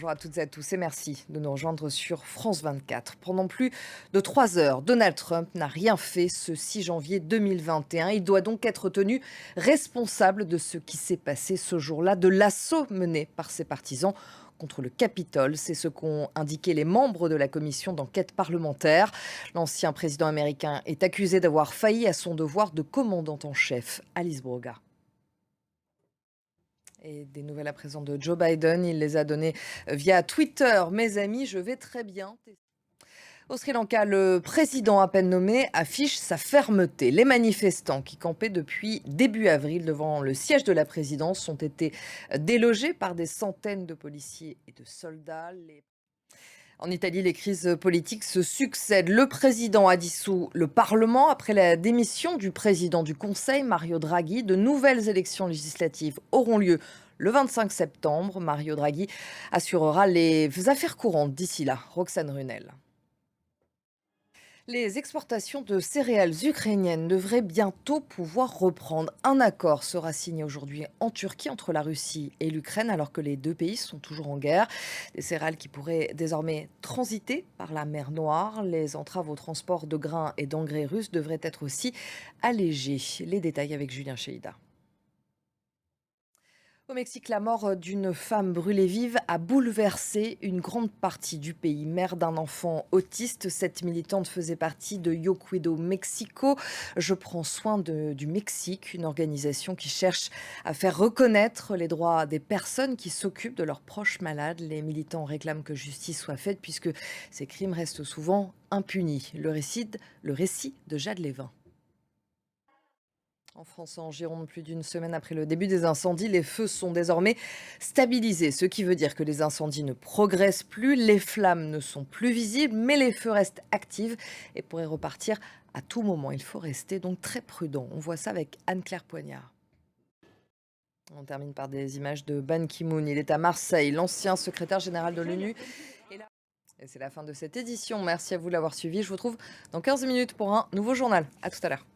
Bonjour à toutes et à tous et merci de nous rejoindre sur France 24. Pendant plus de 3 heures, Donald Trump n'a rien fait ce 6 janvier 2021. Il doit donc être tenu responsable de ce qui s'est passé ce jour-là, de l'assaut mené par ses partisans contre le Capitole. C'est ce qu'ont indiqué les membres de la commission d'enquête parlementaire. L'ancien président américain est accusé d'avoir failli à son devoir de commandant en chef. Alice Broga. Et des nouvelles à présent de Joe Biden, il les a données via Twitter. Mes amis, je vais très bien. Au Sri Lanka, le président à peine nommé affiche sa fermeté. Les manifestants qui campaient depuis début avril devant le siège de la présidence ont été délogés par des centaines de policiers et de soldats. En Italie, les crises politiques se succèdent. Le président a dissous le Parlement après la démission du président du Conseil, Mario Draghi. De nouvelles élections législatives auront lieu le 25 septembre. Mario Draghi assurera les affaires courantes d'ici là. Roxane Runel. Les exportations de céréales ukrainiennes devraient bientôt pouvoir reprendre. Un accord sera signé aujourd'hui en Turquie entre la Russie et l'Ukraine alors que les deux pays sont toujours en guerre. Des céréales qui pourraient désormais transiter par la mer Noire. Les entraves au transport de grains et d'engrais russes devraient être aussi allégées. Les détails avec Julien Cheida. Au Mexique, la mort d'une femme brûlée vive a bouleversé une grande partie du pays. Mère d'un enfant autiste, cette militante faisait partie de Yo Cuido Mexico. Je prends soin du Mexique, une organisation qui cherche à faire reconnaître les droits des personnes qui s'occupent de leurs proches malades. Les militants réclament que justice soit faite puisque ces crimes restent souvent impunis. Le récit de Jade Lévin. En France, en Gironde, plus d'une semaine après le début des incendies, les feux sont désormais stabilisés, ce qui veut dire que les incendies ne progressent plus, les flammes ne sont plus visibles, mais les feux restent actifs et pourraient repartir à tout moment. Il faut rester donc très prudent. On voit ça avec Anne-Claire Poignard. On termine par des images de Ban Ki-moon. Il est à Marseille, l'ancien secrétaire général de l'ONU. Et c'est la fin de cette édition. Merci à vous de l'avoir suivi. Je vous retrouve dans 15 minutes pour un nouveau journal. À tout à l'heure.